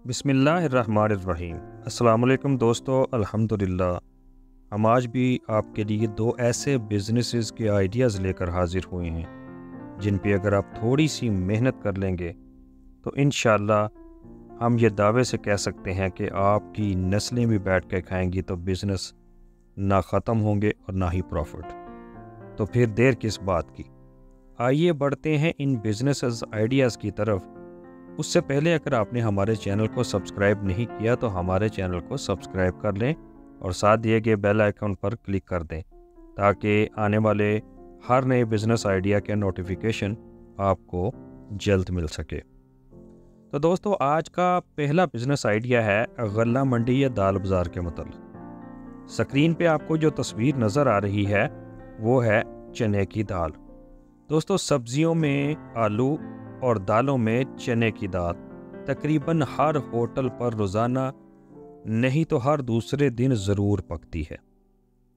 बिस्मिल्लाहिर्रहमानिर्रहीम। अस्सलाम वालेकुम दोस्तों, अल्हम्दुलिल्लाह हम आज भी आपके लिए दो ऐसे बिजनेसेस के आइडियाज़ लेकर हाजिर हुए हैं जिन पे अगर आप थोड़ी सी मेहनत कर लेंगे तो इंशाअल्लाह हम ये दावे से कह सकते हैं कि आपकी नस्लें भी बैठ कर खाएंगी तो बिज़नेस ना ख़त्म होंगे और ना ही प्रॉफिट। तो फिर देर किस बात की, आइए बढ़ते हैं इन बिजनेस आइडियाज़ की तरफ। उससे पहले अगर आपने हमारे चैनल को सब्सक्राइब नहीं किया तो हमारे चैनल को सब्सक्राइब कर लें और साथ दिए गए बेल आइकन पर क्लिक कर दें ताकि आने वाले हर नए बिज़नेस आइडिया के नोटिफिकेशन आपको जल्द मिल सके। तो दोस्तों, आज का पहला बिज़नेस आइडिया है गल्ला मंडी या दाल बाज़ार के मतलब। स्क्रीन पे आपको जो तस्वीर नज़र आ रही है वो है चने की दाल। दोस्तों, सब्जियों में आलू और दालों में चने की दाल तकरीबन हर होटल पर रोज़ाना नहीं तो हर दूसरे दिन ज़रूर पकती है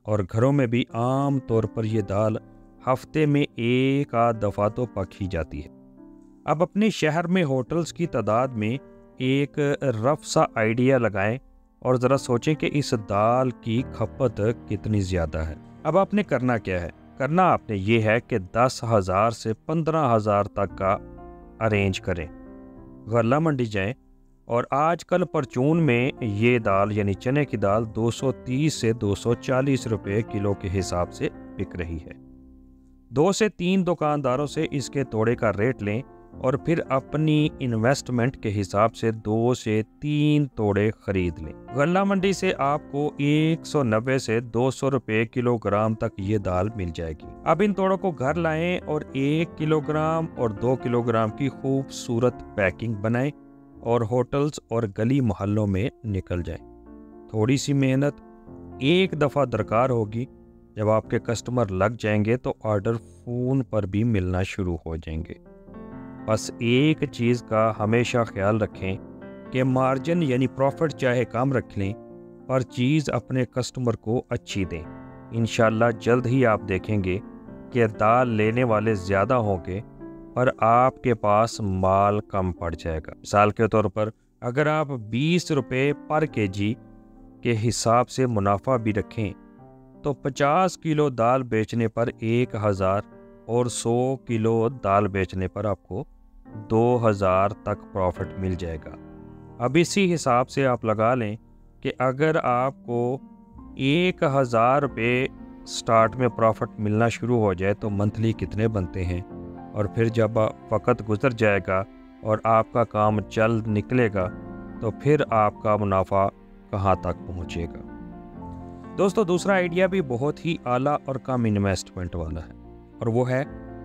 और घरों में भी आम तौर पर यह दाल हफ्ते में एक आध दफ़ा तो पक ही जाती है। अब अपने शहर में होटल्स की तादाद में एक रफ सा आइडिया लगाएं और ज़रा सोचें कि इस दाल की खपत कितनी ज़्यादा है। अब आपने करना क्या है? करना आपने ये है कि 10,000 से 15,000 तक का अरेंज करें, गल्ला मंडी जाएं और आजकल परचून में ये दाल यानी चने की दाल 230 से 240 रुपए किलो के हिसाब से बिक रही है। 2 से 3 दुकानदारों से इसके तोड़े का रेट लें और फिर अपनी इन्वेस्टमेंट के हिसाब से 2 से 3 तोड़े खरीद लें। गल्ला मंडी से आपको 190 से 200 रुपए किलोग्राम तक ये दाल मिल जाएगी। अब इन तोड़ों को घर लाएं और 1 किलोग्राम और 2 किलोग्राम की खूबसूरत पैकिंग बनाएं और होटल्स और गली मोहल्लों में निकल जाएं। थोड़ी सी मेहनत एक दफ़ा दरकार होगी। जब आपके कस्टमर लग जाएंगे तो ऑर्डर फ़ोन पर भी मिलना शुरू हो जाएंगे। बस एक चीज़ का हमेशा ख्याल रखें कि मार्जिन यानी प्रॉफिट चाहे कम रख लें पर चीज़ अपने कस्टमर को अच्छी दें। इंशाल्लाह जल्द ही आप देखेंगे कि दाल लेने वाले ज़्यादा होंगे पर आपके पास माल कम पड़ जाएगा। मिसाल के तौर पर अगर आप 20 रुपये पर केजी के हिसाब से मुनाफा भी रखें तो 50 किलो दाल बेचने पर 1,000 और 100 किलो दाल बेचने पर आपको 2,000 तक प्रॉफिट मिल जाएगा। अब इसी हिसाब से आप लगा लें कि अगर आपको 1,000 रुपये स्टार्ट में प्रॉफिट मिलना शुरू हो जाए तो मंथली कितने बनते हैं, और फिर जब वक़्त गुजर जाएगा और आपका काम चल निकलेगा तो फिर आपका मुनाफा कहाँ तक पहुँचेगा। दोस्तों, दूसरा आइडिया भी बहुत ही आला और कम इन्वेस्टमेंट वाला है और वो है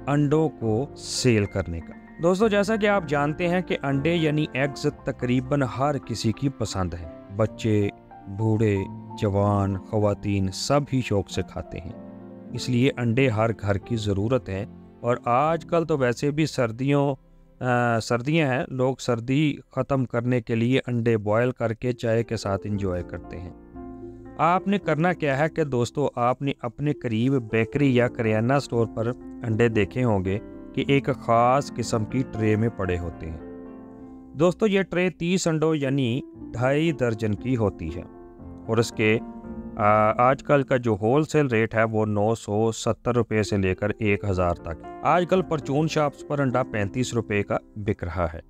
अंडों को सेल करने का। दोस्तों, जैसा कि आप जानते हैं कि अंडे यानी एग्स तकरीबन हर किसी की पसंद है। बच्चे, बूढ़े, जवान, ख़वातीन सब ही शौक़ से खाते हैं, इसलिए अंडे हर घर की ज़रूरत है। और आजकल तो वैसे भी सर्दियां हैं, लोग सर्दी ख़त्म करने के लिए अंडे बॉयल करके चाय के साथ इंजॉय करते हैं। आपने करना क्या है कि दोस्तों, आपने अपने करीब बेकरी या करियाना स्टोर पर अंडे देखे होंगे कि एक ख़ास किस्म की ट्रे में पड़े होते हैं। दोस्तों, ये ट्रे 30 अंडों यानी 2.5 दर्जन की होती है और इसके आजकल का जो होलसेल रेट है वो 970 रुपये से लेकर 1,000 तक। आजकल परचून शॉप्स पर अंडा 35 रुपये का बिक रहा है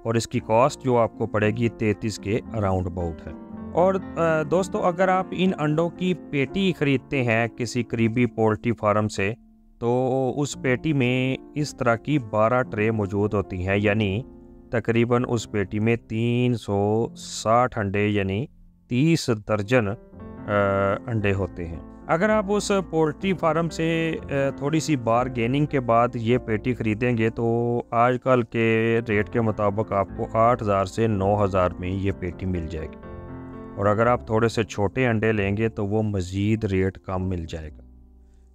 और इसकी कॉस्ट जो आपको पड़ेगी 33 के अराउंड अबाउट है। और दोस्तों, अगर आप इन अंडों की पेटी ख़रीदते हैं किसी करीबी पोल्ट्री फार्म से तो उस पेटी में इस तरह की 12 ट्रे मौजूद होती हैं, यानी तकरीबन उस पेटी में 360 अंडे यानी 30 दर्जन अंडे होते हैं। अगर आप उस पोल्ट्री फार्म से थोड़ी सी बारगेनिंग के बाद ये पेटी ख़रीदेंगे तो आजकल के रेट के मुताबिक आपको 8,000 से 9,000 में ये पेटी मिल जाएगी और अगर आप थोड़े से छोटे अंडे लेंगे तो वो मज़ीद रेट कम मिल जाएगा।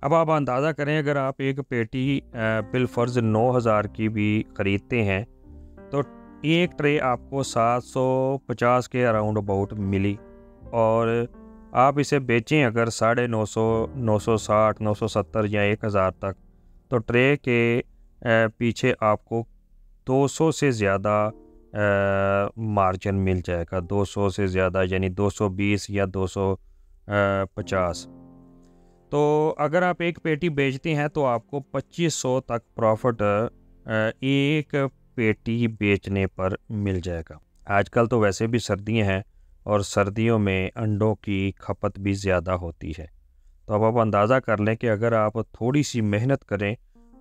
अब आप अंदाज़ा करें, अगर आप एक पेटी बिलफर्ज 9,000 की भी ख़रीदते हैं तो एक ट्रे आपको 750 के अराउंड अबाउट मिली और आप इसे बेचें अगर 950, 960, 970 या 1,000 तक तो ट्रे के पीछे आपको 200 से ज़्यादा मार्जिन मिल जाएगा 200 से ज़्यादा, यानी 220 या 250। तो अगर आप एक पेटी बेचते हैं तो आपको 2500 तक प्रॉफिट एक पेटी बेचने पर मिल जाएगा। आजकल तो वैसे भी सर्दियां हैं और सर्दियों में अंडों की खपत भी ज़्यादा होती है। तो अब आप अंदाज़ा कर लें कि अगर आप थोड़ी सी मेहनत करें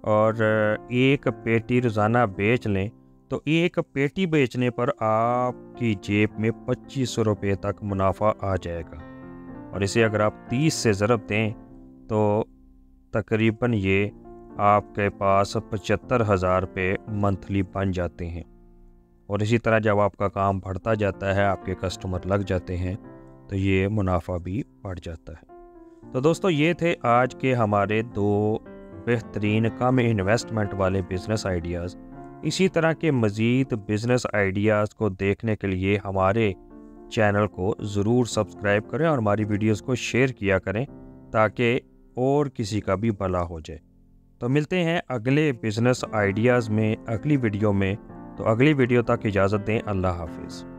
और एक पेटी रोज़ाना बेच लें, तो एक पेटी बेचने पर आपकी जेब में 2500 रुपये तक मुनाफा आ जाएगा। और इसे अगर आप 30 से ज़रब दें तो तकरीबन ये आपके पास 75,000 रुपये मंथली बन जाते हैं। और इसी तरह जब आपका काम बढ़ता जाता है, आपके कस्टमर लग जाते हैं, तो ये मुनाफा भी बढ़ जाता है। तो दोस्तों, ये थे आज के हमारे 2 बेहतरीन कम इन्वेस्टमेंट वाले बिज़नेस आइडियाज़। इसी तरह के मज़ीद बिज़नेस आइडियाज़ को देखने के लिए हमारे चैनल को ज़रूर सब्सक्राइब करें और हमारी वीडियोज़ को शेयर किया करें ताकि और किसी का भी भला हो जाए। तो मिलते हैं अगले बिज़नेस आइडियाज़ में, अगली वीडियो में। तो अगली वीडियो तक इजाज़त दें। अल्लाह हाफ़िज़।